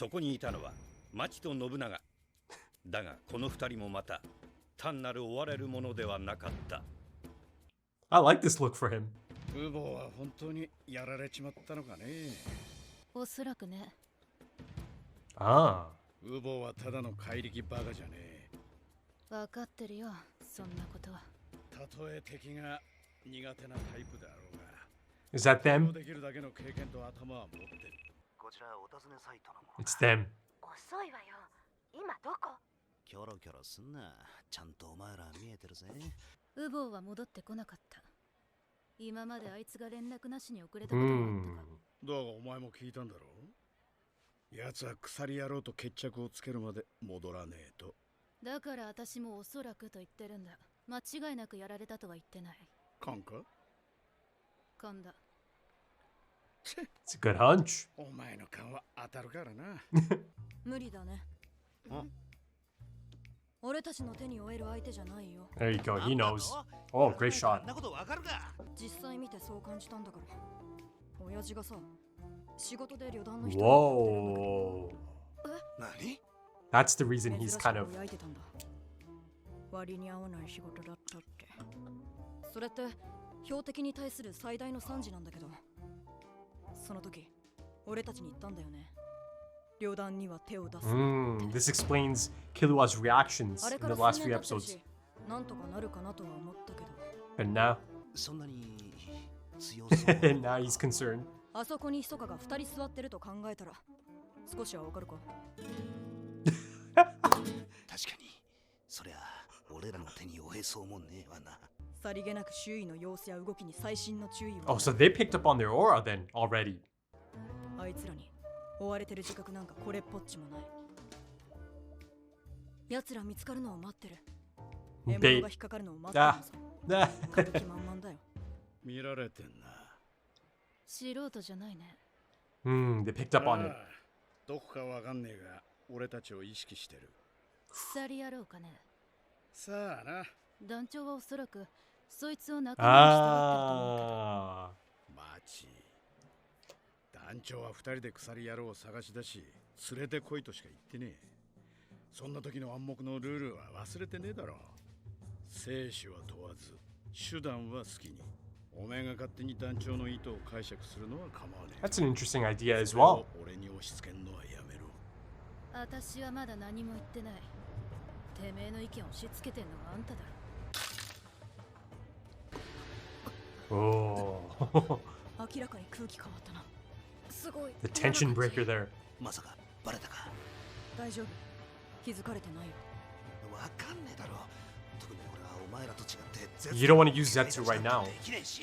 そこにいたのは町と信長。だがこの二人もまた単なる追われるものではなかった。 I like this look for him. ウボは本当にやられちまったのかね。おそらくね。ああ。ウボはただの怪力バカじゃねえ。分かってるよ、そんなことは。たとえ敵が苦手なタイプだろうが。Is that them? できるだけの経験と頭は持ってる。こちらお尋ねサイトのも。 It's them. 遅いわよ。今どこ？キョロキョロすんな。ちゃんとお前ら見えてるぜ。ウボウは戻ってこなかった。今まであいつが連絡なしに遅れたことがあったか。だがお前も聞いたんだろう。奴は鎖野郎と決着をつけるまで戻らねえと。だから私もおそらくと言ってるんだ。間違いなくやられたとは言ってない。勘か？勘だ。It's a good hunch. お前の勘は当たるからな。無理だね。俺たちの手に負える相手じゃないよ。 There you go. He knows. Oh, great shot. そんなことわかるか？実際見てそう感じたんだから。親父がさ、仕事で旅団の人 Whoa. 何？ That's the reason he's kind of. 割に合わない仕事だったって。それって標的に対する最大の賛辞なんだけど、その時俺たちに言ったんだよね。旅団には手を出す。This explains Killua's reactions in the last few episodes. なんとかなるかなとは思ったけど。And now, そんなに強そう。now he's concerned. あそこに密かが2人座ってると考えたら少しはわかるか。確かに。そりゃ俺らの手に負えそうもねえわな。さりげなく周囲の様子や動きに細心の注意を。Oh, so they picked up on their aura then already. あいつらに追われてる自覚なんかこれっぽっちもない。奴ら見つかるのを待ってる。獲物が引っかかるのを待ってるのさ。勝つ気満々だよ。見られてんな。素人じゃないね。They picked up on it. どこかわかんねえが俺たちを意識してる。鎖やろうかね。さあな。団長はおそらくそいつを仲間にしてあマチ。団長は二人で鎖野郎を探し出し連れてこいとしか言ってねえ。そんな時の暗黙のルールは忘れてねえだろ。生死は問わず手段は好きに。お前が勝手に団長の意図を解釈するのは構わねえ。 That's an interesting idea as well. 俺に押し付けんのはやめろ。私はまだ何も言ってない。てめえの意見を押し付けてんのはあんただろ。Oh. 明らかに空気変わったな。すごい。 The tension breaker there. まさかバレたか？大丈夫。気づかれてないよ。わかんねえだろ。特に俺はお前らと違って。 You don't want to use Zetsu right now. できねえし。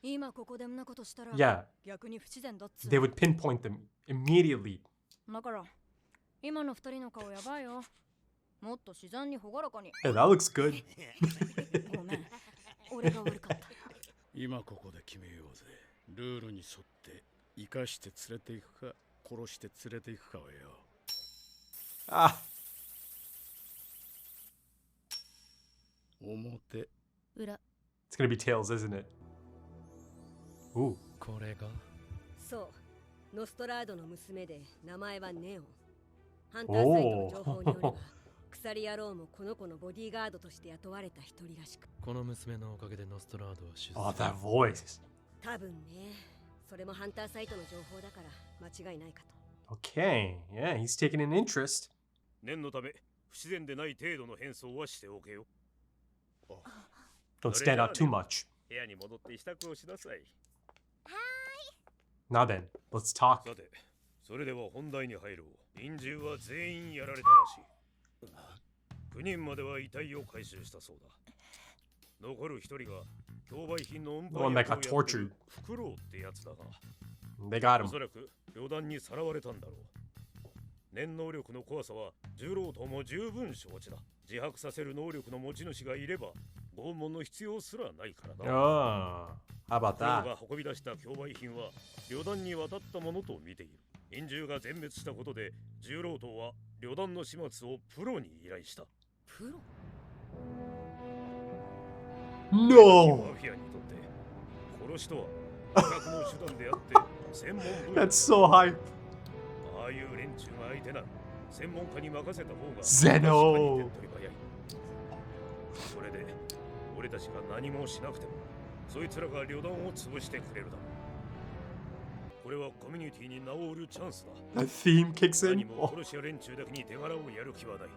今ここでんなことしたら Yeah. 逆に不自然だっつう。 They would pinpoint them immediately. だから今の二人の顔やばいよ。もっと自然に朗らかに。 Hey, that looks good. ごめん。俺が悪かった。今ここで決めようぜ。ルールに沿って生かして連れていくか殺して連れていくかをよ。Ah. 表。裏。 It's gonna be tails, isn't it? Ooh. これがそう、ノストラードの娘で名前はネオン。ハンターサイトの情報によれば、鎖野郎もこの子のボディーガードとして雇われた一人らしく。この娘のおかげでノストラードは出 Oh, that voice. 多分ね、それもハンターサイトの情報だから間違いないかと。Okay. Yeah, he's taking an interest. 念のため不自然でない程度の変装はしておけよ。 Don't stand out too much. 部屋に戻って支度をしなさい。 Now then, let's talk. さて、それでは本題に入ろう。人獣は全員やられたらしい。9人までは遺体を回収したそうだ。残る1人が競売品の運搬 One that got tortured. フクロウってやつだが、 They got お him. そらく旅団にさらわれたんだろう。念能力の怖さは重労とも十分承知だ。自白させる能力の持ち主がいれば拷問の必要すらないからな。 Oh, how about フクロウ that? が運び出した競売品は旅団に渡ったものと見ている。人獣が全滅したことで重労党は旅団の始末をプロに依頼した。プロ No! マフィアにとって殺しとは破格の手段であって専門分野。 That's so hype. あああいう連中が相手なら専門家に任せた方がゼノ確かに手っ取り早い。それで俺たちが何もしなくてもそいつらが旅団を潰してくれるだろう。これはコミュニティに名を売るチャンスだ。 The theme kicks 何 in. も Oh, 殺し屋連中だけに手柄をやる気はない。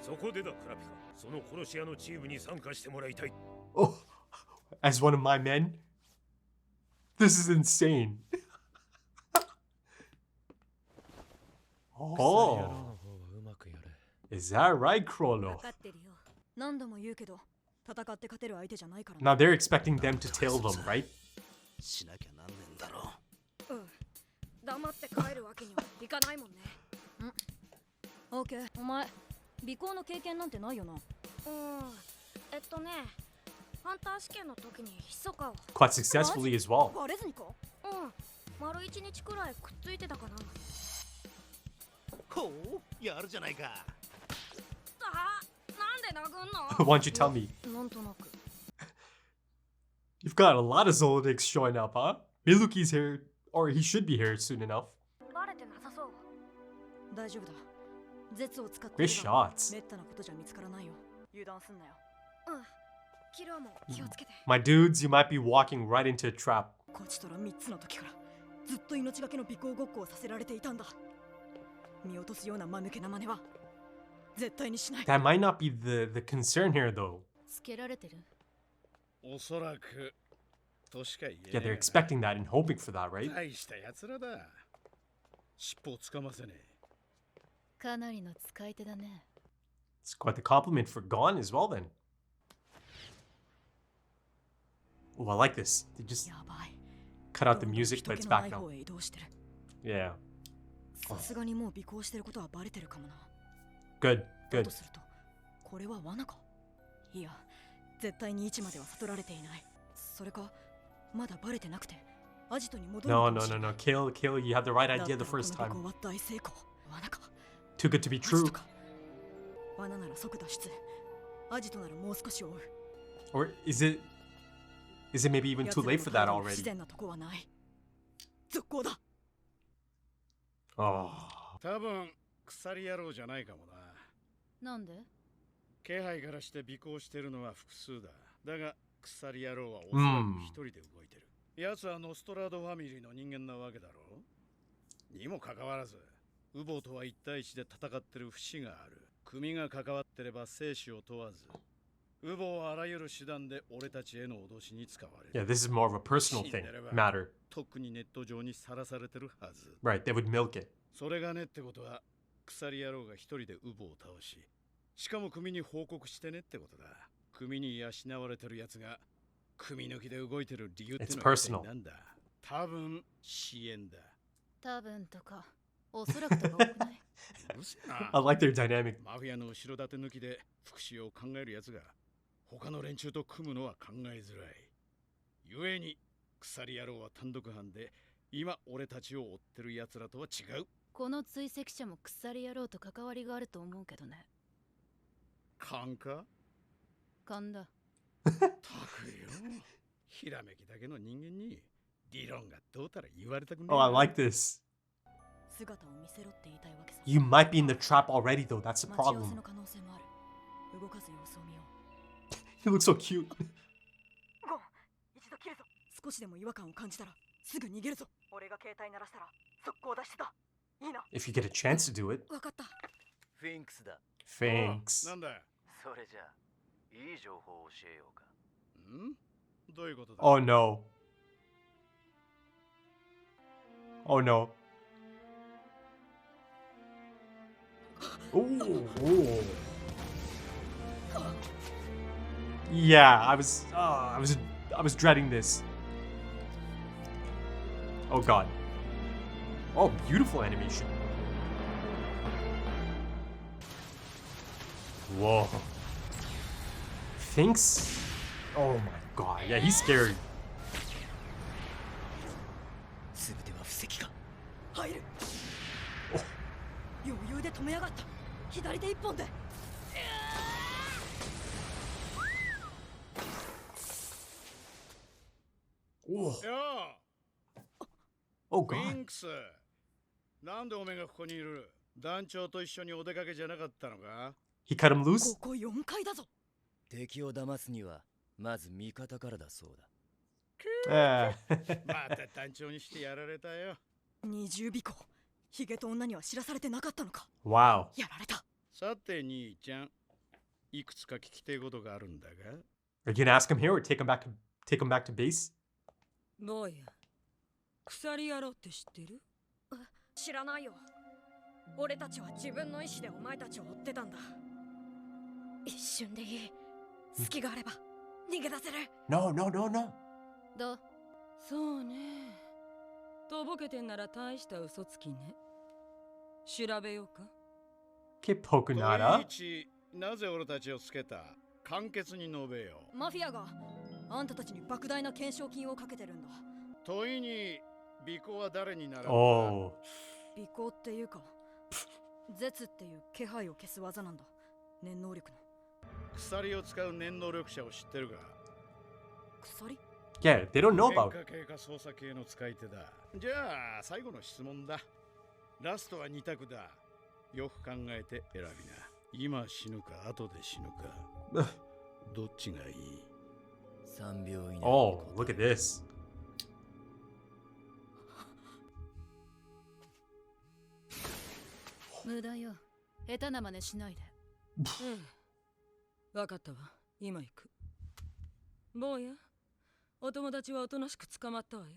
そこでだクラピカ、その殺し屋のチームに参加してもらいたい。 oh, as one of my men? This is insane. 野 Oh, 郎の方はうまくやれ。 is that right, Crollo? 分かってるよ。何度も言うけど戦って勝てる相手じゃないからな。 Now they're expecting them to tail them, right? しなきゃなんねんだろうん。黙って帰るわけにはいかないもんね。オーケー、お前尾行の経験なんてないよな。ハンター試験の時に密かを Quite successfully as well. バレずにか。丸一日くらいくっついてたかな。ほう、やるじゃないか。なんで殴んの Why don't you tell me? なんとなく。 You've got a lot of Zoldicks showing up, huh? Miluki's here, or he should be here soon enough. バレてなさそう。大丈夫だ。絶を使って Great shots. めったなことじゃ見つからないよ。油断すんなよ。キラーも気をつけて。 My dudes, you might be walking right into a trap. こちとら3つの時からずっと命がけの尾行ごっこをさせられていたんだ。見落とすような間抜けな真似は絶対にしない。 That might not be the concern here, though. つけられてる。おそらくとしか言え Yeah, ね they're え expecting that and hoping for that, right? 大したやつらだ。尻尾をつかませねえ。かなりの使い手だね。 It's quite the compliment for Gone as well, then. Oh, I like this. They just やばい。 cut out the music, but it's back now. 方へ移動してる。 Yeah. さすがにもう尾行してることはバレてるかもな。 Good, だ good. とすると、これは罠か。いや、絶対に位置までは悟られていない。それか、まだバレてなくて、アジトに戻る No, か no, もし no, れない。 no. Kill. You had the right だった idea ら the first この尾 time. 行は大成功。罠か。 Too good to be アジ true. トか。罠なら即脱出。アジトならもう少し追う。 Or is it maybe even too late for that 不自 already? 然なとこはない。続行だ。 Oh. 多分鎖野郎じゃないかもな。なんで？気配からして尾行してるのは複数だ。だが鎖野郎はおそらく一人で動いてる。奴はノストラードファミリーの人間なわけだろう。にもかかわらず、ウボとは一対一で戦ってる節がある。組が関わってれば生死を問わず、ウボはあらゆる手段で俺たちへの脅しに使われる。 Yeah, this is more of a personal thing, matter. 特にネット上にさらされてるはず。 Right, they would milk it. それがねってことは、鎖野郎が一人でウボを倒し、しかも組に報告してねってことだ。組に養われてるやつが、組抜きで動いてる理由ってのは一体なんだ。多分、支援だ。多分とか、おそらくとか多くない。うるせえな。 I like their dynamic. マフィアの後ろ盾抜きで復讐を考えるやつが、他の連中と組むのは考えづらい。故に、鎖野郎は単独犯で、今俺たちを追ってる奴らとは違う。この追跡者も鎖野郎と関わりがあると思うけどね。勘か？勘だ。たくよ。ひらめきだけの人間に理論がどうたら言われたくねえ。 Oh, I like this. 姿を見せろって言いたいわけさ。 You might be in the trap already, though. That's the 待ち合わせ problem. の可能性もある。動かず様子を見よう。 He looks so cute. ゴン、一度切るぞ。少しでも違和感を感じたらすぐ逃げるぞ。俺が携帯鳴らしたら速攻出してだ。いいな。 If you get a chance to do it. わかった。フィンクスだ。 Thanks. なんだ？それじゃあ、いい情報を教えようか。ん？どういうことだ？ Oh no. Oh no. Ooh. Ooh. Yeah, I was dreading this. Oh god. Oh, beautiful animation. Whoa. Thinks? Oh my god. Yeah, he's scary. 全ては布石か。入る。余裕で止めやがった。左手一本で。 よ Oh フィ god. ンクス。なんでおめえがここにいる？団長と一緒にお出かけじゃなかったのか？ He cut him loose? ここ4階だぞ。敵を騙すにはまず味方からだそうだ。Eh. また団長にしてやられたよ。20尾行。ヒゲと女には知らされてなかったのか。 Wow. やられた。さて兄ちゃん、いくつか聞きてえことがあるんだが。 Are you gonna ask him here or take him back to base? 坊や、鎖野郎って知ってる？知らないよ。俺たちは自分の意志でお前たちを追ってたんだ。一瞬でいい。隙があれば逃げ出せる。 No. だ。そうね。とぼけてんなら大した嘘つきね。調べようか。Keep poking 問 that い一、なぜ俺たちをつけた？簡潔に述べよ。マフィアがあんたたちに莫大な懸賞金をかけてるんだ。問いに、尾行は誰になる？ Oh. 尾行っていうか絶っていう気配を消す技なんだ。念能力の。鎖を使う念能力者を知ってるか？鎖？ Yeah, they don't know 変 about. 化系か操作系の使い手だ。じゃあ最後の質問だ。ラストは2択だ。よく考えて選びな。今死ぬか後で死ぬか。どっちがいい3秒以内。Oh, look at this. 無駄よ。下手な真似しないで。わかったわ。今行く。坊や、お友達はおとなしく捕まったわよ。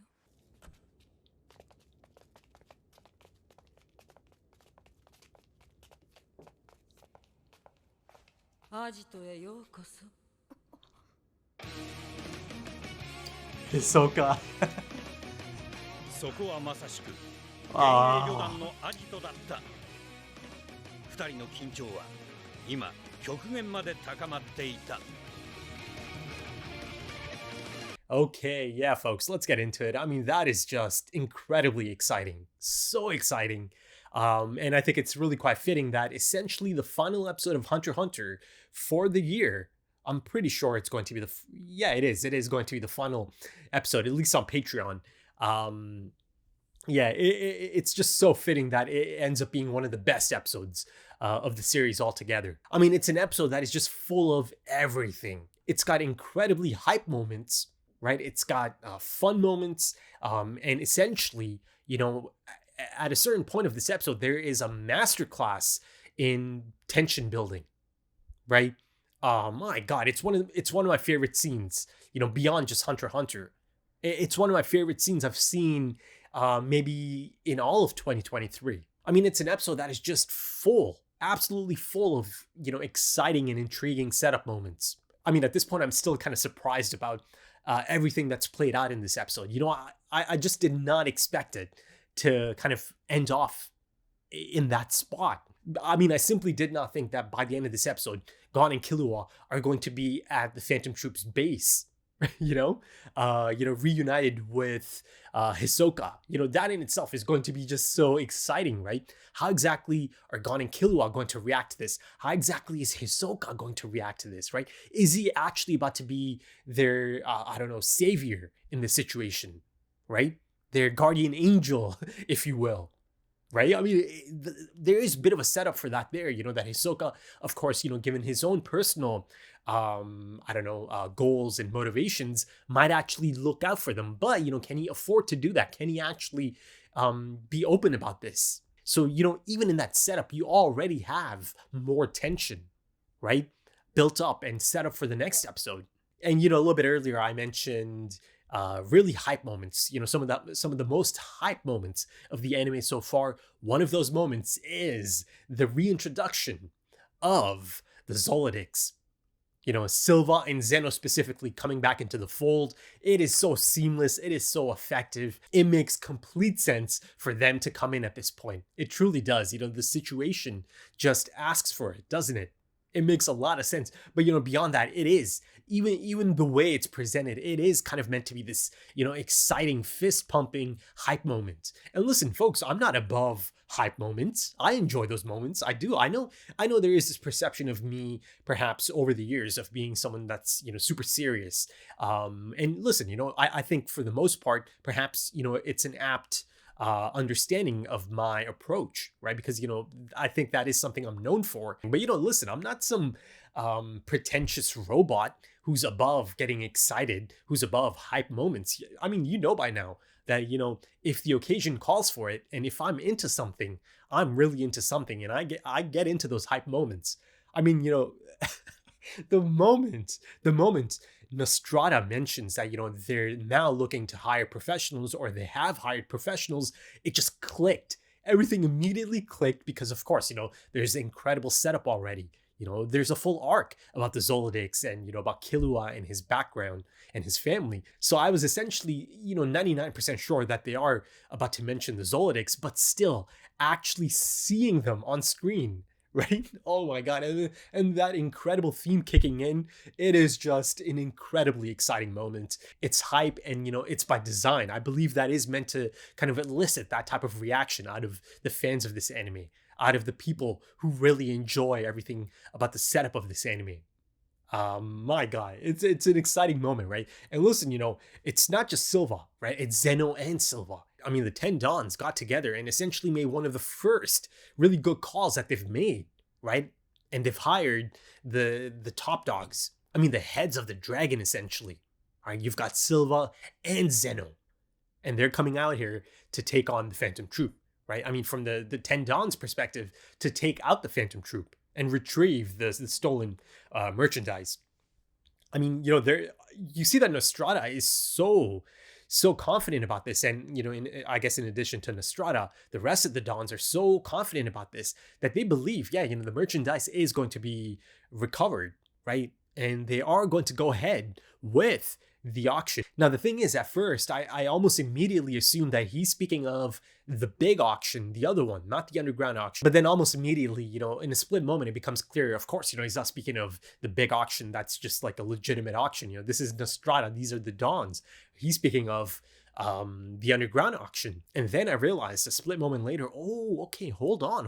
アジトへようこそ。 Hisoka. そこはまさしくあー幻影旅団のアジトだった。二人の緊張は今極限まで高まっていた。 Okay, yeah, folks, let's get into it. I mean, that is just incredibly exciting. So exciting. And I think it's really quite fitting that essentially the final episode of Hunter x Hunter for the year, I'm pretty sure it's going to be it is going to be the final episode, at least on Patreon. It's just so fitting that it ends up being one of the best episodes of the series altogether. I mean, it's an episode that is just full of everything. It's got incredibly hype moments, right? It's got fun moments, and essentially, you know, at a certain point of this episode, there is a masterclass in tension building, right? My God, it's one of my favorite scenes. You know, beyond just Hunter x Hunter, it's one of my favorite scenes I've seen maybe in all of 2023. I mean, it's an episode that is just absolutely full of, you know, exciting and intriguing setup moments. I mean, at this point, I'm still kind of surprised about everything that's played out in this episode. You know, I just did not expect it to kind of end off in that spot. I mean, I simply did not think that by the end of this episode, Gon and Killua are going to be at the Phantom Troupe's base, reunited with Hisoka. You know, that in itself is going to be just so exciting, right? How exactly are Gon and Killua going to react to this? How exactly is Hisoka going to react to this, right? Is he actually about to be their, savior in this situation, right? Their guardian angel, if you will, right? I mean, there is a bit of a setup for that there, you know, that Hisoka, of course, you know, given his own personal, goals and motivations, might actually look out for them. But, you know, can he afford to do that? Can he actually be open about this? So, you know, even in that setup, you already have more tension, right? Built up and set up for the next episode. And, you know, a little bit earlier, I mentioned really hype moments, you know, some of the most hype moments of the anime so far. One of those moments is the reintroduction of the Zoldycks. You know, Silva and Zeno specifically coming back into the fold. It is so seamless. It is so effective. It makes complete sense for them to come in at this point. It truly does. You know, the situation just asks for it, doesn't it? It makes a lot of sense. But, you know, beyond that, it is. Even the way it's presented, it is kind of meant to be this, you know, exciting, fist-pumping hype moment. And listen, folks, I'm not above hype moments. I enjoy those moments. I do. I know there is this perception of me, perhaps over the years, of being someone that's, you know, super serious. And listen, you know, I think for the most part, perhaps, you know, it's an apt understanding of my approach, right? Because, I think that is something I'm known for. But, listen, I'm not some pretentious robot who's above getting excited, who's above hype moments. I mean, by now that, if the occasion calls for it, and if I'm into something, I'm really into something, and I get into those hype moments. I mean, the moment Nostrada mentions that, they're now looking to hire professionals, or they have hired professionals, it just clicked. Everything immediately clicked because, of course, there's incredible setup already. There's a full arc about the Zoldycks and, about Killua and his background and his family. So I was essentially, 99% sure that they are about to mention the Zoldycks, but still actually seeing them on screen, right? Oh my God. And that incredible theme kicking in, it is just an incredibly exciting moment. It's hype and, it's by design. I believe that is meant to kind of elicit that type of reaction out of the fans of this anime, out of the people who really enjoy everything about the setup of this anime. My God, it's an exciting moment, right? And listen, it's not just Silva, right? It's Zeno and Silva. I mean, the 10 Dons got together and essentially made one of the first really good calls that they've made, right? And they've hired the top dogs. I mean, the heads of the dragon, essentially. All right, you've got Silva and Zeno, and they're coming out here to take on the Phantom Troupe, right? I mean, from the 10 Dons perspective, to take out the Phantom Troupe and retrieve the stolen merchandise. I mean, you see that Nostrada is so confident about this, and I guess in addition to Nostrada, the rest of the Dons are so confident about this that they believe, the merchandise is going to be recovered, right? And they are going to go ahead with the auction. Now, the thing is, at first, I almost immediately assumed that he's speaking of the big auction, the other one, not the underground auction. But then almost immediately, in a split moment, it becomes clear, of course, he's not speaking of the big auction. That's just like a legitimate auction. This is Nostrada. These are the Dons. He's speaking of the underground auction. And then I realized a split moment later, oh, okay, hold on.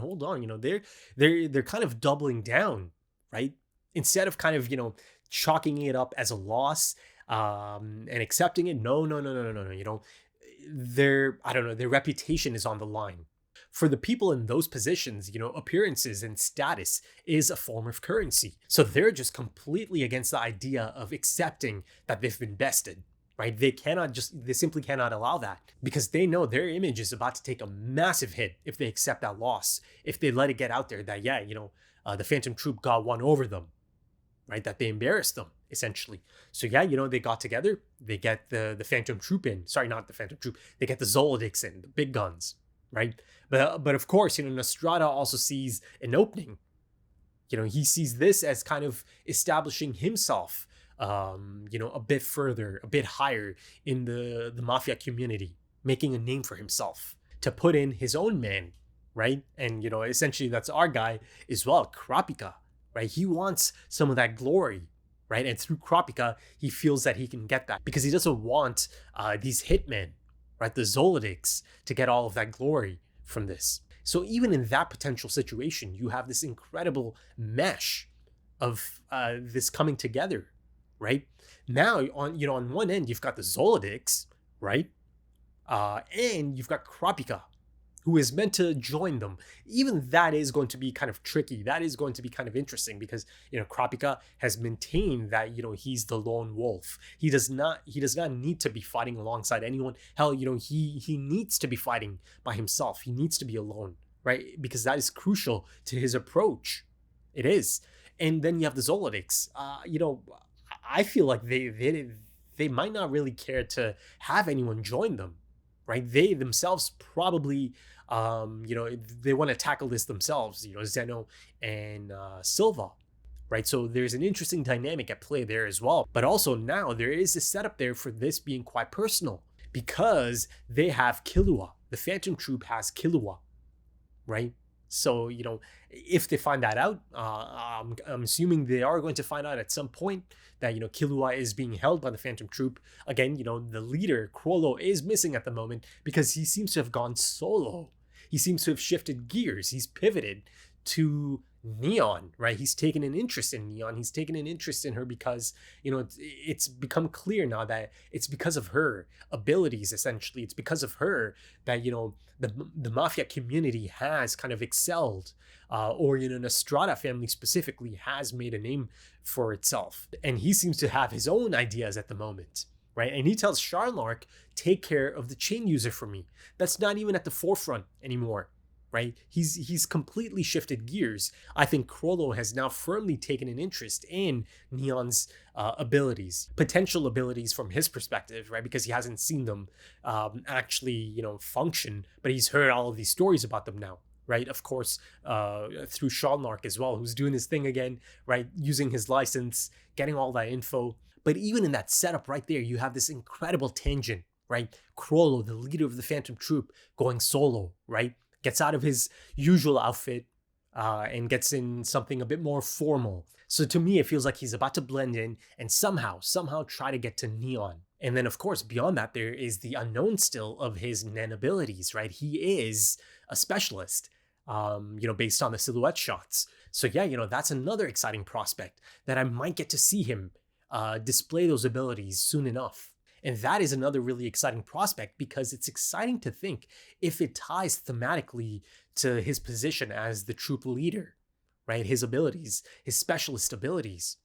They're kind of doubling down, right? Instead of kind of, chalking it up as a loss, and accepting it. No. Their reputation is on the line. For the people in those positions, appearances and status is a form of currency. So they're just completely against the idea of accepting that they've been bested, right? They simply cannot allow that, because they know their image is about to take a massive hit if they accept that loss, if they let it get out there that, the Phantom Troupe got one over them, right? That they embarrassed them, essentially. So they got together, they get the Phantom Troupe in. Sorry, not the Phantom Troupe. They get the Zoldycks in, the big guns, right? But of course, Nostrada also sees an opening. He sees this as kind of establishing himself, a bit further, a bit higher in the mafia community, making a name for himself, to put in his own man, right? And, essentially that's our guy as well, Kurapika, right? He wants some of that glory, right? And through Kurapika, he feels that he can get that, because he doesn't want these hitmen, right? The Zoldycks, to get all of that glory from this. So even in that potential situation, you have this incredible mesh of this coming together, right? Now, on one end, you've got the Zoldycks, right? And you've got Kurapika, who is meant to join them. Even that is going to be kind of tricky. That is going to be kind of interesting, because, Kurapika has maintained that, he's the lone wolf. He does not need to be fighting alongside anyone. Hell, he needs to be fighting by himself. He needs to be alone, right? Because that is crucial to his approach. It is. And then you have the Zoldycks. I feel like they might not really care to have anyone join them, right? They themselves probably, they want to tackle this themselves, Zeno and Silva, right? So there's an interesting dynamic at play there as well. But also now there is a setup there for this being quite personal, because they have Killua. The Phantom Troupe has Killua, right? So, if they find that out, I'm assuming they are going to find out at some point that, Killua is being held by the Phantom Troupe. Again, the leader, Chrollo, is missing at the moment, because he seems to have gone solo. He seems to have shifted gears. He's pivoted to Neon, right? He's taken an interest in Neon. He's taken an interest in her because, it's become clear now that it's because of her abilities, essentially. It's because of her that, the mafia community has kind of excelled, or, Nostrada family specifically has made a name for itself. And he seems to have his own ideas at the moment, right? And he tells Sharlark, take care of the chain user for me. That's not even at the forefront anymore. Right? He's completely shifted gears. I think Crollo has now firmly taken an interest in Neon's abilities, potential abilities from his perspective, right? Because he hasn't seen them actually, function, but he's heard all of these stories about them now, right? Of course, through Shalnark as well, who's doing his thing again, right? Using his license, getting all that info. But even in that setup right there, you have this incredible tangent, right? Crollo, the leader of the Phantom Troupe, going solo, right? Gets out of his usual outfit and gets in something a bit more formal. So to me, it feels like he's about to blend in and somehow try to get to Neon. And then, of course, beyond that, there is the unknown still of his Nen abilities, right? He is a specialist, based on the silhouette shots. So yeah, that's another exciting prospect that I might get to see him display those abilities soon enough. And that is another really exciting prospect because it's exciting to think if it ties thematically to his position as the troop leader, right? His abilities, his specialist abilities,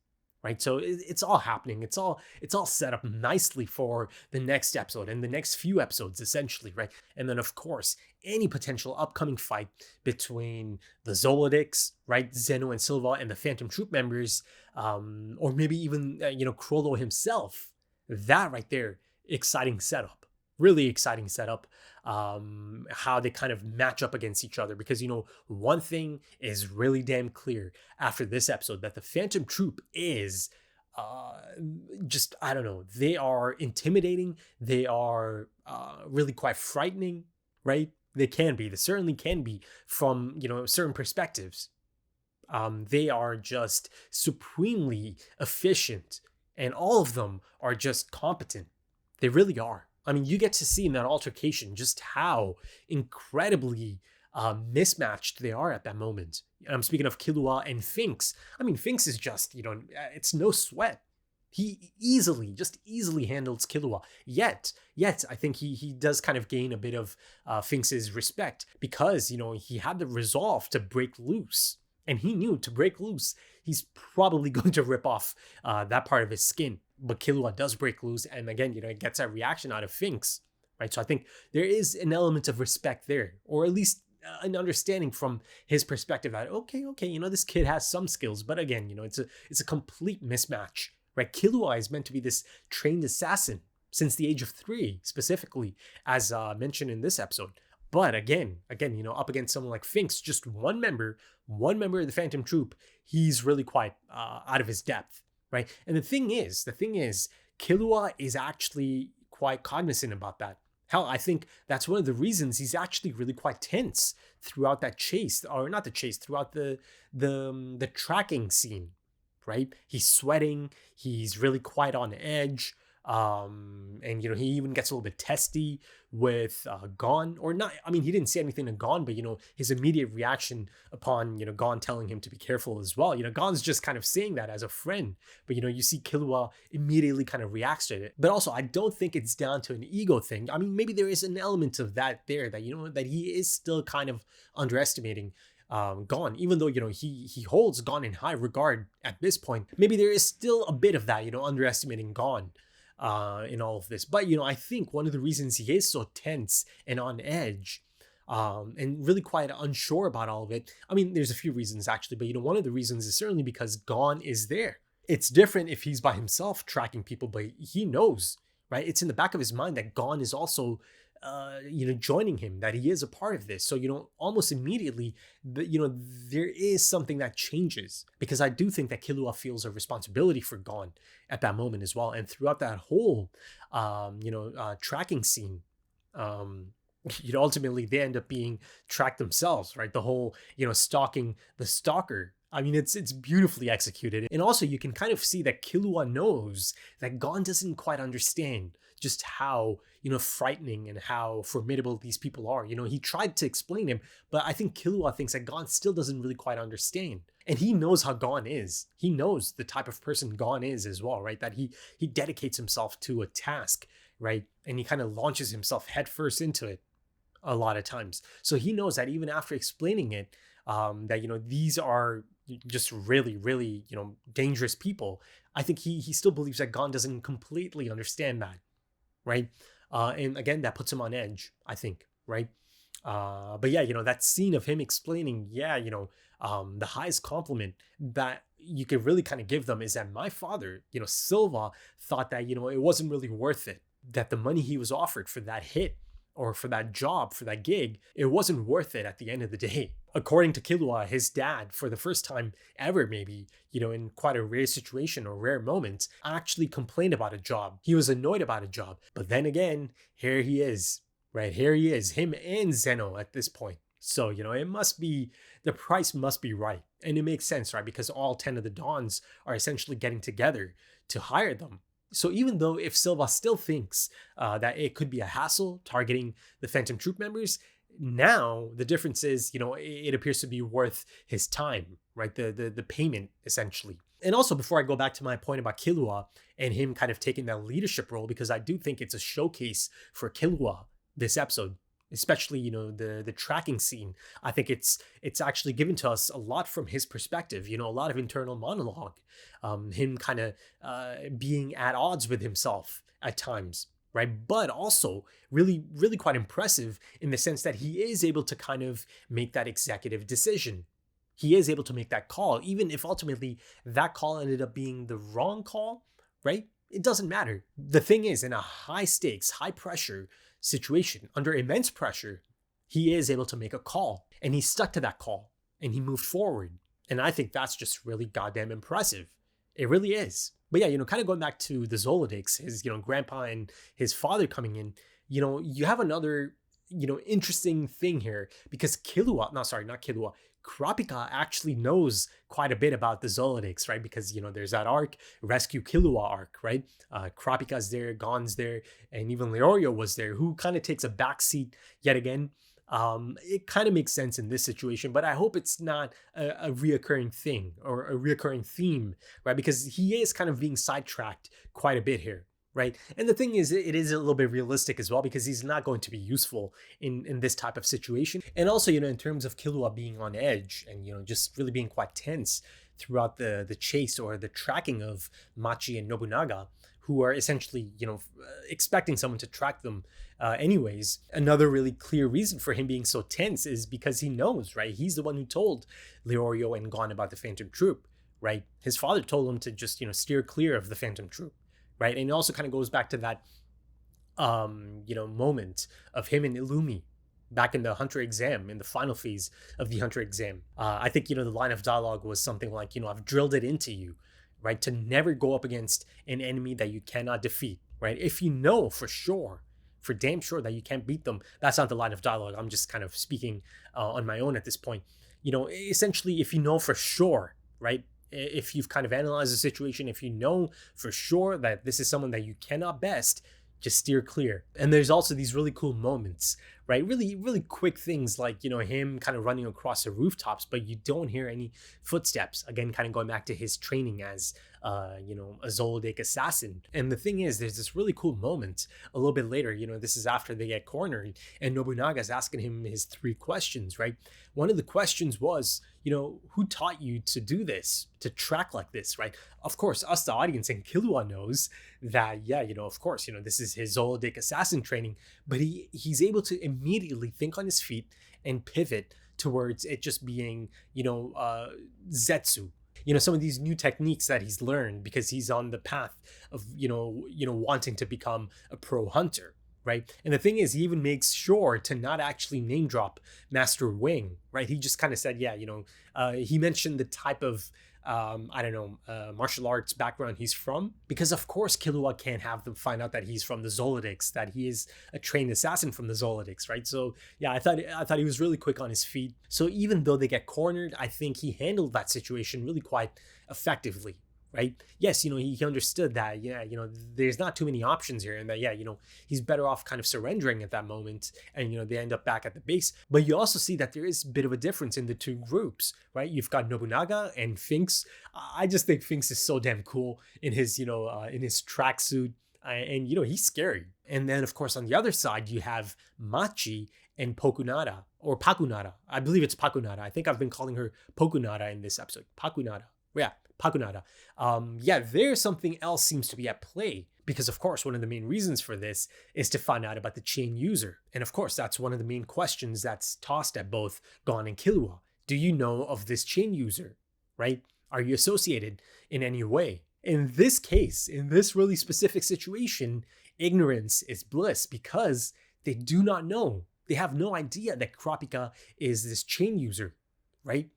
right? So it's all happening. It's all set up nicely for the next episode and the next few episodes, essentially, right? And then, of course, any potential upcoming fight between the Zoldycks, right? Zeno and Silva and the Phantom Troop members, or maybe even, Crollo himself. That right there, exciting setup, really exciting setup. How they kind of match up against each other, because one thing is really damn clear after this episode, that the Phantom Troop is just, I don't know, they are intimidating, they are really quite frightening, right? They certainly can be from certain perspectives. They are just supremely efficient. And all of them are just competent. They really are. I mean, you get to see in that altercation just how incredibly mismatched they are at that moment. I'm speaking of Killua and Finks. I mean, Finks is just, it's no sweat. He easily handles Killua. Yet, I think he does kind of gain a bit of Finks's respect because, he had the resolve to break loose. And he knew to break loose, he's probably going to rip off that part of his skin. But Killua does break loose, and again, it gets that reaction out of Finks, right? So I think there is an element of respect there, or at least an understanding from his perspective that okay, this kid has some skills, but again, it's a complete mismatch, right? Killua is meant to be this trained assassin since the age of 3, specifically, as mentioned in this episode. But again, up against someone like Finks, just one member of the Phantom Troop, he's really quite out of his depth, right? And the thing is, Killua is actually quite cognizant about that. Hell, I think that's one of the reasons he's actually really quite tense throughout that chase, or not the chase, throughout the tracking scene, right? He's sweating, he's really quite on edge. And he even gets a little bit testy with Gon, or not. I mean, he didn't say anything to Gon, but his immediate reaction upon Gon telling him to be careful as well. Gon's just kind of saying that as a friend, but you see Killua immediately kind of reacts to it. But also, I don't think it's down to an ego thing. I mean, maybe there is an element of that there, that that he is still kind of underestimating Gon, even though he holds Gon in high regard at this point. Maybe there is still a bit of that, underestimating Gon in all of this. But I think one of the reasons he is so tense and on edge, and really quite unsure about all of it, I mean, there's a few reasons actually, but one of the reasons is certainly because Gon is there. It's different if he's by himself tracking people, but he knows, right? It's in the back of his mind that Gon is also joining him, that he is a part of this. So almost immediately, there is something that changes, because I do think that Killua feels a responsibility for Gon at that moment as well. And throughout that whole tracking scene, ultimately they end up being tracked themselves, right? The whole stalking the stalker I mean, it's beautifully executed. And also you can kind of see that Killua knows that Gon doesn't quite understand just how, frightening and how formidable these people are. He tried to explain him, but I think Killua thinks that Gon still doesn't really quite understand. And he knows how Gon is. He knows the type of person Gon is as well, right? That he dedicates himself to a task, right? And he kind of launches himself headfirst into it a lot of times. So he knows that even after explaining it, that, these are just really, really, dangerous people. I think he still believes that Gon doesn't completely understand that, right? And again, that puts him on edge, I think, right? But yeah, that scene of him explaining, the highest compliment that you could really kind of give them is that my father, Silva, thought that, it wasn't really worth it, that the money he was offered for that hit or for that job, for that gig, it wasn't worth it at the end of the day. According to Killua, his dad, for the first time ever maybe, in quite a rare situation or rare moment, actually complained about a job. He was annoyed about a job. But then again, here he is, right? Here he is, him and Zeno at this point. So, it must be, the price must be right. And it makes sense, right? Because all 10 of the Dons are essentially getting together to hire them. So even though if Silva still thinks that it could be a hassle targeting the Phantom Troupe members, now the difference is, it appears to be worth his time, right? The payment, essentially. And also, before I go back to my point about Killua and him kind of taking that leadership role, because I do think it's a showcase for Killua, this episode, especially, the tracking scene. I think it's actually given to us a lot from his perspective, a lot of internal monologue, him kind of being at odds with himself at times, right? But also really, really quite impressive in the sense that he is able to kind of make that executive decision. He is able to make that call, even if ultimately that call ended up being the wrong call, right? It doesn't matter. The thing is, in a high stakes, high pressure situation, under immense pressure, he is able to make a call, and he stuck to that call and he moved forward. And I think that's just really goddamn impressive. It really is. But yeah, kind of going back to the Zoldycks, his, grandpa and his father coming in, you have another, interesting thing here, because not Killua, Kurapika actually knows quite a bit about the Zoldycks, right? Because, there's that arc, Rescue Killua arc, right? Kurapika's there, Gon's there, and even Leorio was there, who kind of takes a backseat yet again. It kind of makes sense in this situation, but I hope it's not a reoccurring thing or a reoccurring theme, right? Because he is kind of being sidetracked quite a bit here. Right. And the thing is, it is a little bit realistic as well, because he's not going to be useful in this type of situation. And also, in terms of Killua being on edge and, just really being quite tense throughout the chase or the tracking of Machi and Nobunaga, who are essentially, expecting someone to track them anyways. Another really clear reason for him being so tense is because he knows, right? He's the one who told Leorio and Gon about the Phantom Troupe, right? His father told him to just, steer clear of the Phantom Troupe. Right. And it also kind of goes back to that, moment of him and Illumi back in the Hunter exam, in the final phase of the Hunter exam. I think, the line of dialogue was something like, I've drilled it into you, right? To never go up against an enemy that you cannot defeat, right? If you know for sure, for damn sure that you can't beat them, that's not the line of dialogue. I'm just kind of speaking on my own at this point. Essentially, if you know for sure, right? If you've kind of analyzed the situation, if you know for sure that this is someone that you cannot best, just steer clear. And there's also these really cool moments, right? Really, really quick things like, him kind of running across the rooftops, but you don't hear any footsteps. Again, kind of going back to his training as, a Zoldyck assassin. And the thing is, there's this really cool moment a little bit later, this is after they get cornered and Nobunaga's asking him his 3 questions, right? One of the questions was, who taught you to do this, to track like this, right? Of course, us, the audience, and Killua knows that, yeah, of course, this is his Zoldyck assassin training, but he's able to immediately think on his feet and pivot towards it just being, Zetsu. Some of these new techniques that he's learned because he's on the path of, wanting to become a pro hunter, right? And the thing is, he even makes sure to not actually name drop Master Wing, right? He just kind of said, yeah, he mentioned the type of I don't know, martial arts background he's from. Because of course Killua can't have them find out that he's from the Zoldycks, that he is a trained assassin from the Zoldycks, right? So yeah, I thought he was really quick on his feet. So even though they get cornered, I think he handled that situation really quite effectively. Right? Yes, he understood that, yeah, there's not too many options here, and that, yeah, he's better off kind of surrendering at that moment, and, they end up back at the base. But you also see that there is a bit of a difference in the two groups, right? You've got Nobunaga and Finks. I just think Finks is so damn cool in his, in his tracksuit, and, he's scary. And then, of course, on the other side, you have Machi and Pokunara, or Pakunara. I believe it's Pakunara. I think I've been calling her Pokunara in this episode. Pakunara. Yeah, Pakunara. There's something else seems to be at play, because of course one of the main reasons for this is to find out about the chain user. And of course that's one of the main questions that's tossed at both Gon and Killua. Do you know of this chain user, right? Are you associated in any way? In this case, in this really specific situation, ignorance is bliss, because they do not know. They have no idea that Kurapika is this chain user, right?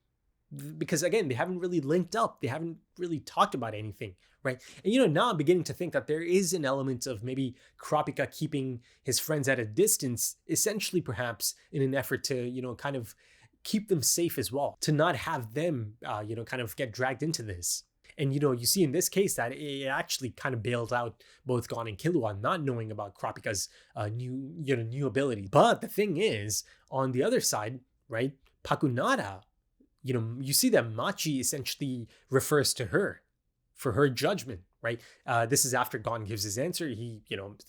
Because again, they haven't really linked up. They haven't really talked about anything, right? And now I'm beginning to think that there is an element of maybe Kurapika keeping his friends at a distance, essentially perhaps in an effort to, kind of keep them safe as well, to not have them, kind of get dragged into this. And, you see in this case that it actually kind of bailed out both Gon and Killua, not knowing about Kurapika's new ability. But the thing is, on the other side, right, Pakunara, you see that Machi essentially refers to her for her judgment, right? This is after Gon gives his answer. He,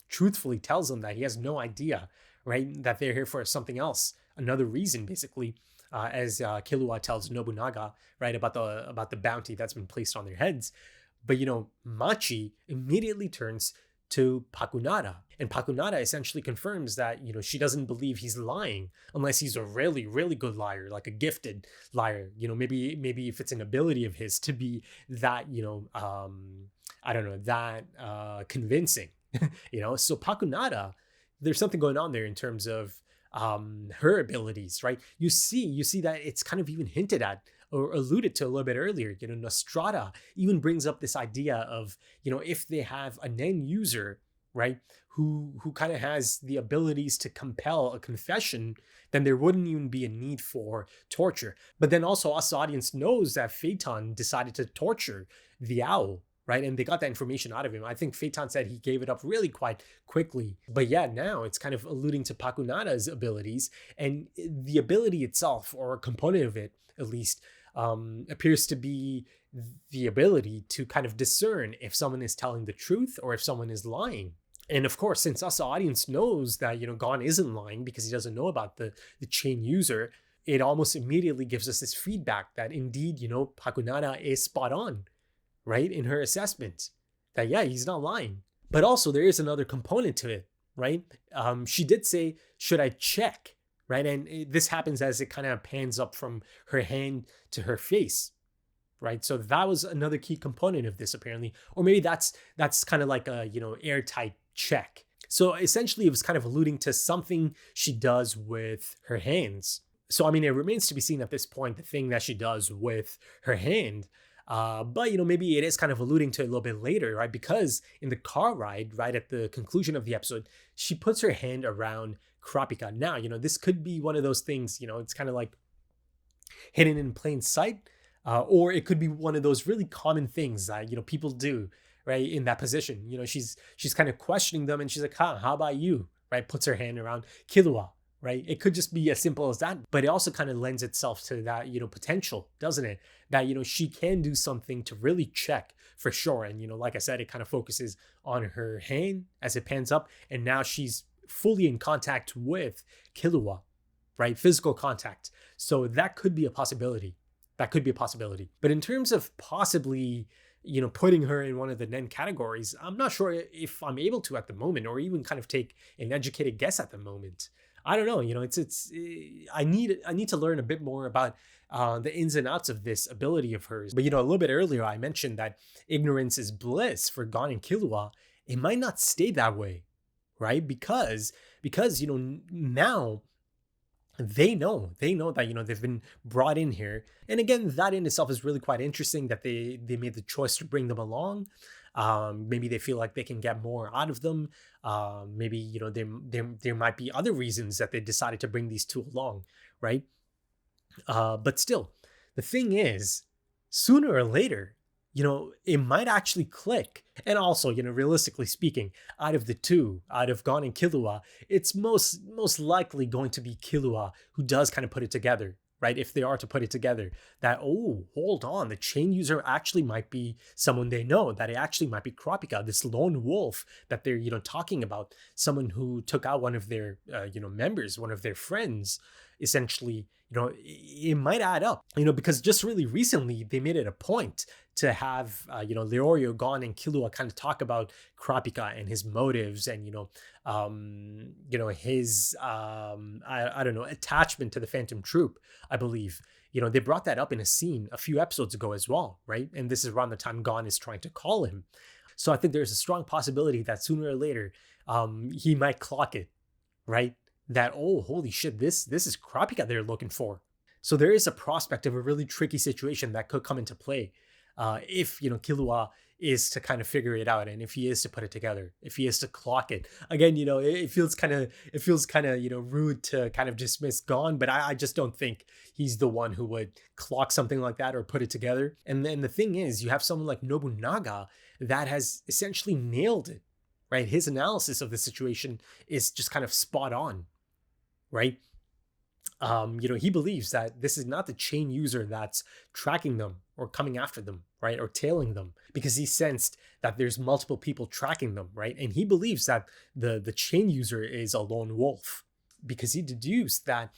truthfully tells them that he has no idea, right? That they're here for something else, another reason, basically, as Killua tells Nobunaga, right, about the bounty that's been placed on their heads. But, Machi immediately turns to Pakunara. And Pakunara essentially confirms that, she doesn't believe he's lying unless he's a really, really good liar, like a gifted liar. Maybe if it's an ability of his to be that, I don't know, that convincing, So Pakunara, there's something going on there in terms of her abilities, right? You see that it's kind of even hinted at or alluded to a little bit earlier. Nostrada even brings up this idea of, if they have an end user, right, who kind of has the abilities to compel a confession, then there wouldn't even be a need for torture. But then also us audience knows that Phaeton decided to torture the owl, right? And they got that information out of him. I think Phaeton said he gave it up really quite quickly. But yeah, now it's kind of alluding to Pakunara's abilities, and the ability itself, or a component of it at least, appears to be the ability to kind of discern if someone is telling the truth or if someone is lying. And of course, since us audience knows that, Gon isn't lying because he doesn't know about the chain user, it almost immediately gives us this feedback that indeed, Pakunara is spot on, right, in her assessment that, yeah, he's not lying. But also there is another component to it, right? She did say, should I check? Right. And this happens as it kind of pans up from her hand to her face. Right. So that was another key component of this, apparently. Or maybe that's kind of like a, airtight check. So essentially it was kind of alluding to something she does with her hands. So, I mean, it remains to be seen at this point, the thing that she does with her hand. But, maybe it is kind of alluding to it a little bit later, right? Because in the car ride, right at the conclusion of the episode, she puts her hand around Kurapika. Now, this could be one of those things, it's kind of like hidden in plain sight, or it could be one of those really common things that, people do, right, in that position. She's kind of questioning them, and she's like, how about you, right? Puts her hand around Killua, right? It could just be as simple as that, but it also kind of lends itself to that, potential, doesn't it? That, she can do something to really check for sure. And, like I said, it kind of focuses on her hand as it pans up, and now she's fully in contact with Killua, right? Physical contact. So that could be a possibility. But in terms of possibly, putting her in one of the Nen categories, I'm not sure if I'm able to at the moment, or even kind of take an educated guess at the moment. I don't know. I need to learn a bit more about the ins and outs of this ability of hers. But, a little bit earlier, I mentioned that ignorance is bliss for Gon and Killua. It might not stay that way. Right? Because, now they know that, they've been brought in here. And again, that in itself is really quite interesting that they made the choice to bring them along. Maybe they feel like they can get more out of them. Maybe, there might be other reasons that they decided to bring these two along, right? But still, the thing is, sooner or later, it might actually click. And also, realistically speaking, out of the two, out of Gon and Killua, it's most likely going to be Killua who does kind of put it together, right? If they are to put it together, that, oh, hold on, the chain user actually might be someone they know, that it actually might be Kurapika, this lone wolf that they're, talking about, someone who took out one of their, members, one of their friends, essentially. It might add up, because just really recently they made it a point to have, Leorio, Gon, and Killua kind of talk about Kurapika and his motives and, his, I don't know, attachment to the Phantom Troupe, I believe. They brought that up in a scene a few episodes ago as well, right? And this is around the time Gon is trying to call him. So I think there's a strong possibility that sooner or later, he might clock it, right? That, oh, holy shit, this is Kurapika they're looking for. So there is a prospect of a really tricky situation that could come into play if, Killua is to kind of figure it out, and if he is to put it together, if he is to clock it. Again, it feels kind of rude to kind of dismiss Gon, but I just don't think he's the one who would clock something like that or put it together. And then the thing is, you have someone like Nobunaga that has essentially nailed it, right? His analysis of the situation is just kind of spot on, right? He believes that this is not the chain user that's tracking them or coming after them, right? Or tailing them, because he sensed that there's multiple people tracking them, right? And he believes that the chain user is a lone wolf, because he deduced that,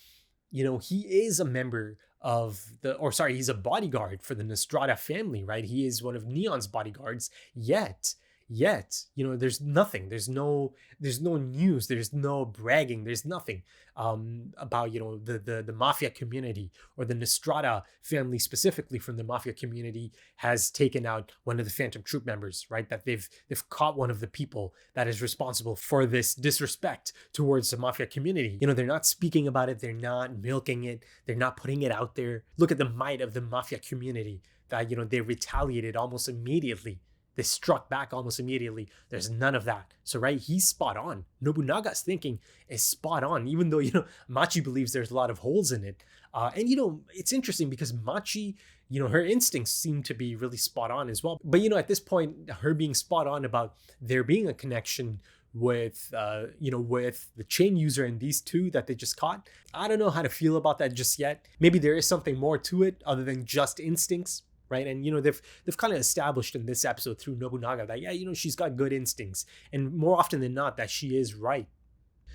he is a member of he's a bodyguard for the Nostrada family, right? He is one of Neon's bodyguards, yet, there's nothing, there's no news, there's no bragging, there's nothing about, the mafia community, or the Nostrada family specifically from the mafia community has taken out one of the Phantom Troupe members, right? That they've caught one of the people that is responsible for this disrespect towards the mafia community. They're not speaking about it, they're not milking it, they're not putting it out there. Look at the might of the mafia community, that, they retaliated almost immediately. They struck back almost immediately. There's none of that. So, right, he's spot on. Nobunaga's thinking is spot on, even though, Machi believes there's a lot of holes in it. And, it's interesting because Machi, her instincts seem to be really spot on as well. But, at this point, her being spot on about there being a connection with, with the chain user and these two that they just caught, I don't know how to feel about that just yet. Maybe there is something more to it other than just instincts. Right. And, they've kind of established in this episode through Nobunaga that, yeah, she's got good instincts, and more often than not that she is right.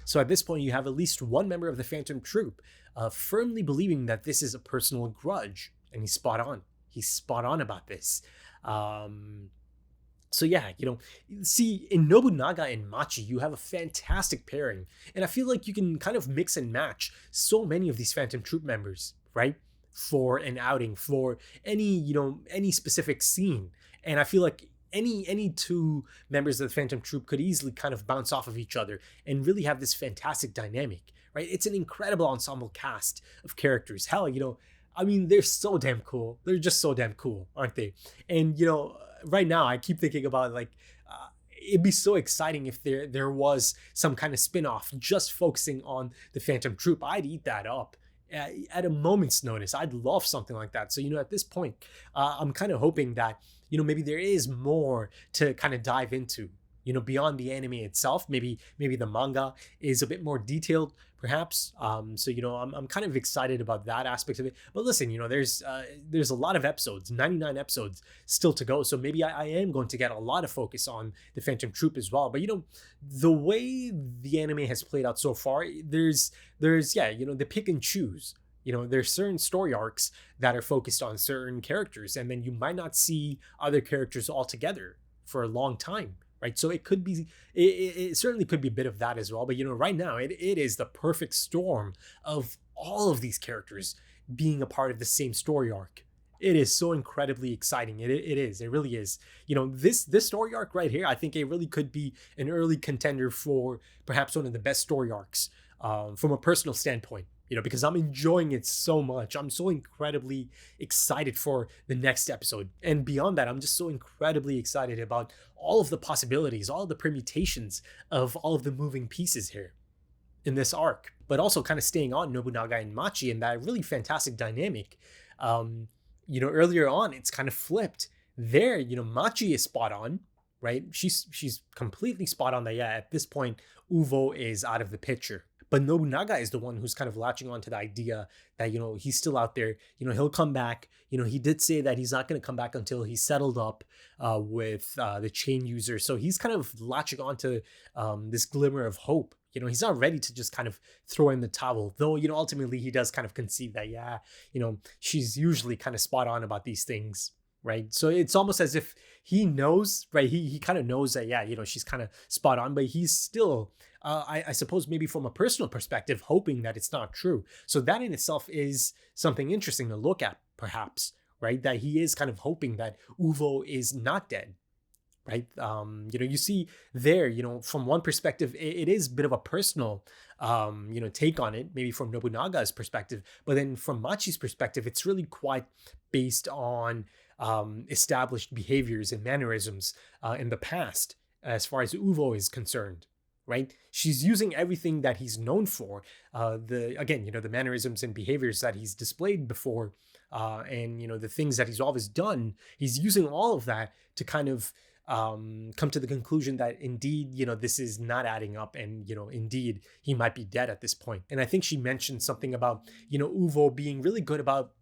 So at this point, you have at least one member of the Phantom Troupe firmly believing that this is a personal grudge, and he's spot on. He's spot on about this. So yeah, see, in Nobunaga and Machi, you have a fantastic pairing, and I feel like you can kind of mix and match so many of these Phantom Troupe members, right? For an outing, for any specific scene. And I feel like any two members of the Phantom Troupe could easily kind of bounce off of each other and really have this fantastic dynamic, right? It's an incredible ensemble cast of characters. Hell, they're so damn cool. They're just so damn cool, aren't they? And, right now I keep thinking about it'd be so exciting if there was some kind of spin-off just focusing on the Phantom Troupe. I'd eat that up at a moment's notice. I'd love something like that. So, at this point, I'm kind of hoping that, maybe there is more to kind of dive into, beyond the anime itself. Maybe the manga is a bit more detailed, perhaps. So, I'm kind of excited about that aspect of it. But listen, there's a lot of episodes, 99 episodes still to go. So maybe I am going to get a lot of focus on the Phantom Troupe as well. But, the way the anime has played out so far, there's they pick and choose. There's certain story arcs that are focused on certain characters, and then you might not see other characters altogether for a long time. Right. So it could be, it certainly could be a bit of that as well. But, right now it is the perfect storm of all of these characters being a part of the same story arc. It is so incredibly exciting. It is. It really is. This story arc right here, I think it really could be an early contender for perhaps one of the best story arcs from a personal standpoint. because I'm enjoying it so much. I'm so incredibly excited for the next episode. And beyond that, I'm just so incredibly excited about all of the possibilities, all of the permutations of all of the moving pieces here in this arc. But also kind of staying on Nobunaga and Machi and that really fantastic dynamic. Earlier on, it's kind of flipped. There, Machi is spot on, right? She's completely spot on that, yeah, at this point, Uvo is out of the picture. But Nobunaga is the one who's kind of latching on to the idea that, he's still out there. He'll come back. He did say that he's not going to come back until he's settled up with the chain user. So he's kind of latching on to this glimmer of hope. He's not ready to just kind of throw in the towel, though, ultimately he does kind of concede that, yeah, she's usually kind of spot on about these things, right? So it's almost as if he knows, right? He kind of knows that, yeah, she's kind of spot on, but he's still, I suppose maybe from a personal perspective, hoping that it's not true. So that in itself is something interesting to look at, perhaps, right? That he is kind of hoping that Uvo is not dead, right? You see there, from one perspective, it is a bit of a personal, take on it, maybe from Nobunaga's perspective, but then from Machi's perspective, it's really quite based on established behaviors and mannerisms in the past, as far as Uvo is concerned, right? She's using everything that he's known for, the mannerisms and behaviors that he's displayed before, and the things that he's always done. He's using all of that to kind of come to the conclusion that indeed, this is not adding up, and indeed he might be dead at this point. And I think she mentioned something about Uvo being really good about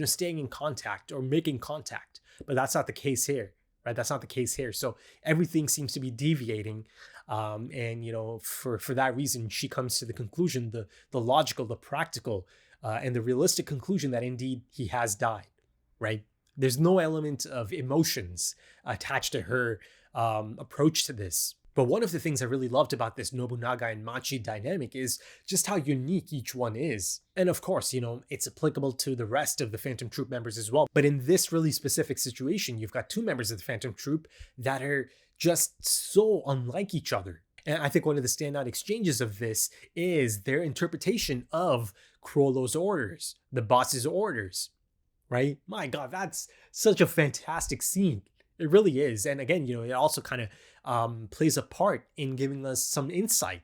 staying in contact or making contact, but that's not the case here, right? That's not the case here. So everything seems to be deviating, and for that reason, she comes to the conclusion, the logical, the practical, and the realistic conclusion that indeed he has died, right? There's no element of emotions attached to her approach to this. But one of the things I really loved about this Nobunaga and Machi dynamic is just how unique each one is. And of course, it's applicable to the rest of the Phantom Troupe members as well. But in this really specific situation, you've got two members of the Phantom Troupe that are just so unlike each other. And I think one of the standout exchanges of this is their interpretation of Chrollo's orders, the boss's orders, right? My God, that's such a fantastic scene. It really is. And again, it also kind of plays a part in giving us some insight,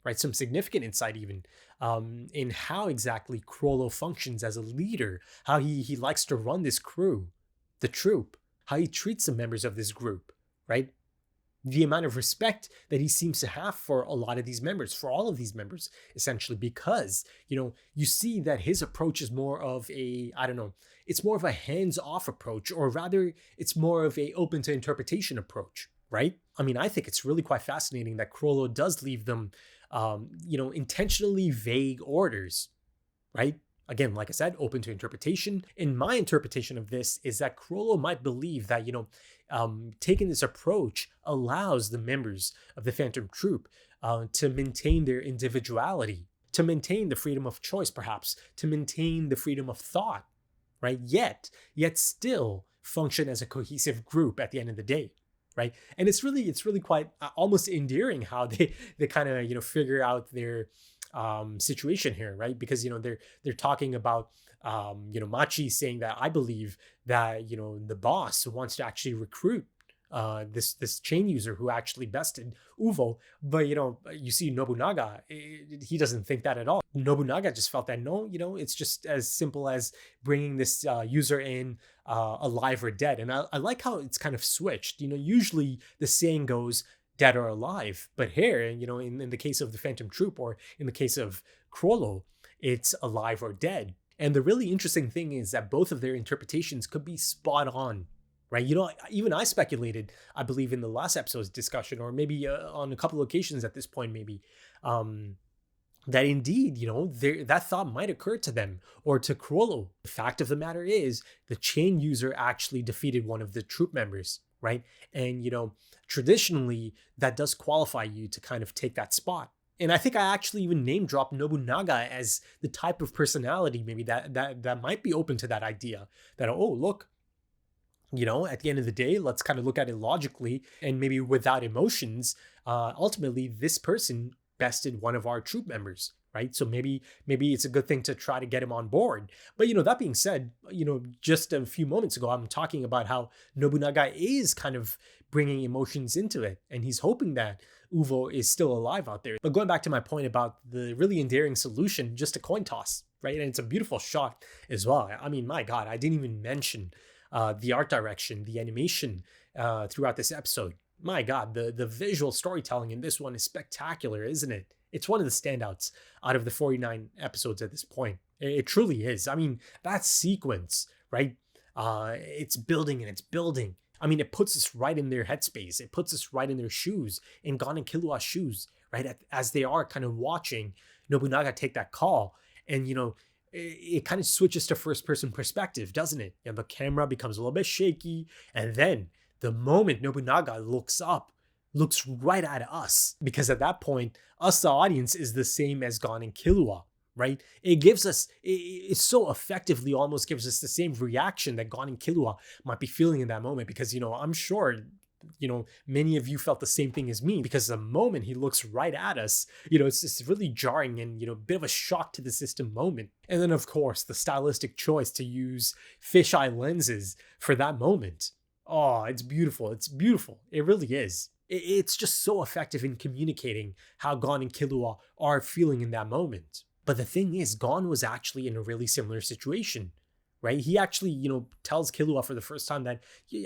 right? Some significant insight even in how exactly Chrollo functions as a leader, how he likes to run this crew, the troupe, how he treats the members of this group, right? The amount of respect that he seems to have for a lot of these members, for all of these members, essentially, because, you see that his approach is more of it's more of a hands-off approach, or rather, it's more of a open to interpretation approach, right? I mean, I think it's really quite fascinating that Chrollo does leave them, intentionally vague orders, right? Again, like I said, open to interpretation. And my interpretation of this is that Chrollo might believe that, taking this approach allows the members of the Phantom Troupe to maintain their individuality, to maintain the freedom of choice, perhaps, to maintain the freedom of thought, right? Yet still function as a cohesive group at the end of the day, right? And it's really quite almost endearing how they kind of, figure out their situation here, right? Because they're talking about Machi saying that I believe that the boss wants to actually recruit this chain user who actually bested Uvo, but you see Nobunaga, he doesn't think that at all. Nobunaga just felt that no, it's just as simple as bringing this user in alive or dead. And I like how it's kind of switched. Usually the saying goes dead or alive, but here, in the case of the Phantom Troupe, or in the case of Chrollo, it's alive or dead. And the really interesting thing is that both of their interpretations could be spot on, right? Even I speculated, I believe in the last episode's discussion, or maybe on a couple of occasions at this point, maybe, that indeed, that thought might occur to them or to Chrollo. The fact of the matter is, the chain user actually defeated one of the troupe members, right? And, traditionally, that does qualify you to kind of take that spot. And I think I actually even name dropped Nobunaga as the type of personality maybe that might be open to that idea that, oh, look, at the end of the day, let's kind of look at it logically and maybe without emotions. Ultimately, this person bested one of our troop members, right? So maybe it's a good thing to try to get him on board. But, that being said, just a few moments ago, I'm talking about how Nobunaga is kind of bringing emotions into it. And he's hoping that Uvo is still alive out there. But going back to my point about the really endearing solution, just a coin toss, right? And it's a beautiful shot as well. I mean, my God, I didn't even mention the art direction, the animation throughout this episode. My God, the visual storytelling in this one is spectacular, isn't it? It's one of the standouts out of the 49 episodes at this point. It truly is. I mean, that sequence, right? It's building and it's building. I mean, it puts us right in their headspace. It puts us right in their shoes, in Gon and Killua's shoes, right? As they are kind of watching Nobunaga take that call. And, it kind of switches to first person perspective, doesn't it? And the camera becomes a little bit shaky. And then the moment Nobunaga looks up, looks right at us, because at that point, us, the audience, is the same as Gon and Killua, right? It gives us, it so effectively almost gives us the same reaction that Gon and Killua might be feeling in that moment, because, I'm sure, many of you felt the same thing as me, because the moment he looks right at us, it's just really jarring and, a bit of a shock to the system moment. And then, of course, the stylistic choice to use fisheye lenses for that moment. Oh, it's beautiful. It's beautiful. It really is. It's just so effective in communicating how Gon and Killua are feeling in that moment. But the thing is, Gon was actually in a really similar situation, right? He actually, tells Killua for the first time that,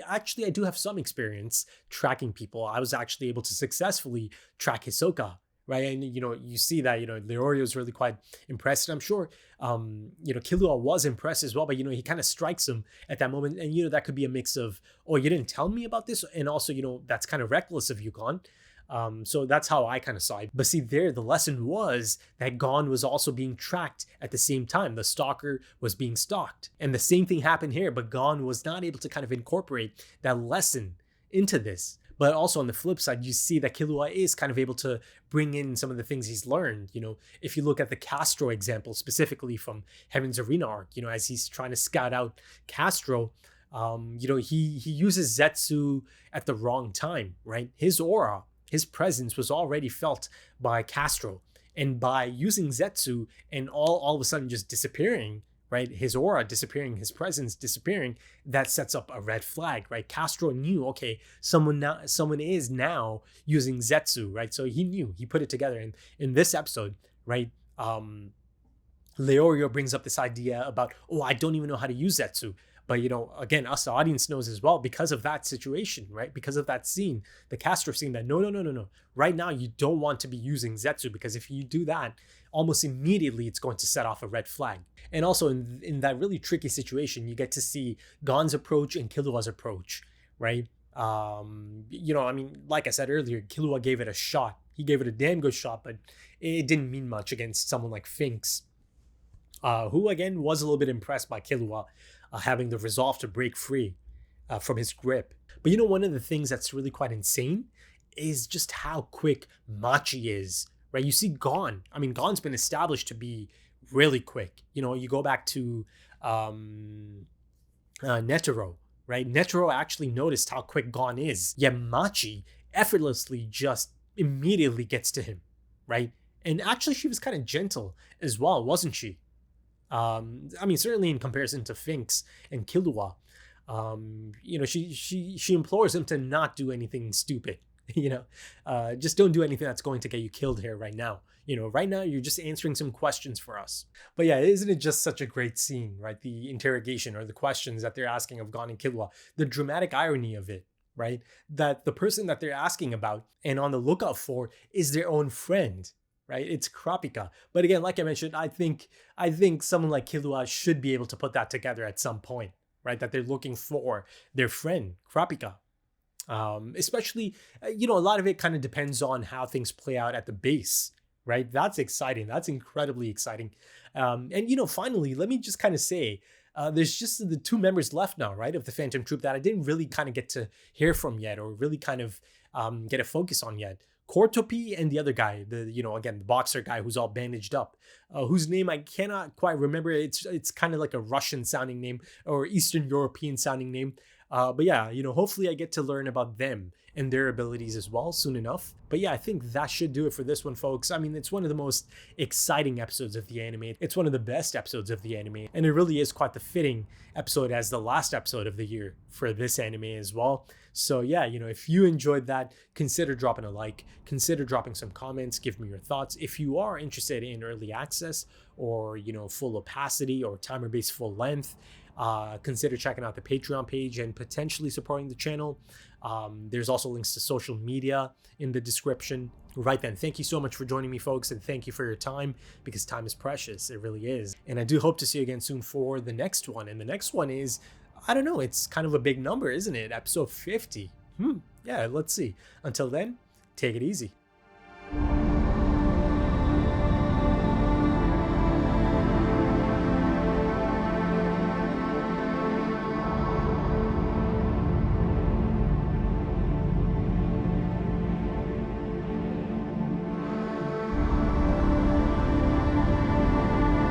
actually, I do have some experience tracking people. I was actually able to successfully track Hisoka, right? And, you see that, Leorio is really quite impressed. And I'm sure, Killua was impressed as well, but, he kind of strikes him at that moment. And, that could be a mix of, oh, you didn't tell me about this? And also, that's kind of reckless of you, Gon. So that's how I kind of saw it. But see, there, the lesson was that Gon was also being tracked at the same time. The stalker was being stalked. And the same thing happened here, but Gon was not able to kind of incorporate that lesson into this. But also on the flip side, you see that Killua is kind of able to bring in some of the things he's learned. If you look at the Castro example, specifically from Heaven's Arena arc, as he's trying to scout out Castro, he uses Zetsu at the wrong time, right? His aura, his presence was already felt by Castro. And by using Zetsu and all of a sudden just disappearing, right? His aura disappearing, his presence disappearing, that sets up a red flag, right? Castro knew, okay, someone is now using Zetsu, right? So he knew, he put it together. And in this episode, right, Leorio brings up this idea about, oh, I don't even know how to use Zetsu. But, again, us, the audience, knows as well, because of that situation, right? Because of that scene, the Castro scene, that no. Right now, you don't want to be using Zetsu, because if you do that, almost immediately, it's going to set off a red flag. And also, in that really tricky situation, you get to see Gon's approach and Killua's approach, right? Like I said earlier, Killua gave it a shot. He gave it a damn good shot, but it didn't mean much against someone like Finks, who, again, was a little bit impressed by Killua having the resolve to break free from his grip. But one of the things that's really quite insane is just how quick Machi is, right? You see Gon. I mean, Gon's been established to be really quick. You go back to Netero, right? Netero actually noticed how quick Gon is. Yet Machi effortlessly just immediately gets to him, right? And actually, she was kind of gentle as well, wasn't she? Certainly in comparison to Finks and Killua, she implores him to not do anything stupid. Just don't do anything that's going to get you killed here right now. Right now you're just answering some questions for us. But yeah, isn't it just such a great scene, right? The interrogation or the questions that they're asking of Gon and Killua, the dramatic irony of it, right? That the person that they're asking about and on the lookout for is their own friend. Right, it's Kurapika. But again, like I mentioned, I think someone like Killua should be able to put that together at some point, right? That they're looking for their friend Kurapika. Especially, a lot of it kind of depends on how things play out at the base, right? That's exciting. That's incredibly exciting. And finally, let me just kind of say, there's just the two members left now, right, of the Phantom Troupe that I didn't really kind of get to hear from yet, or really kind of get a focus on yet. Kortopi and the other guy, the boxer guy who's all bandaged up, whose name I cannot quite remember. It's kind of like a Russian sounding name or Eastern European sounding name. But yeah, hopefully I get to learn about them and their abilities as well soon enough. But yeah, I think that should do it for this one, folks. I mean, it's one of the most exciting episodes of the anime. It's one of the best episodes of the anime. And it really is quite the fitting episode as the last episode of the year for this anime as well. So yeah, if you enjoyed that, consider dropping a like, consider dropping some comments, give me your thoughts. If you are interested in early access or, full opacity or timer-based full length, consider checking out the Patreon page and potentially supporting the channel. There's also links to social media in the description. Right then, thank you so much for joining me, folks, and thank you for your time, because time is precious. It really is. And I do hope to see you again soon for the next one. And the next one is, I don't know, it's kind of a big number, isn't it? Episode 50. Yeah, let's see. Until then, take it easy.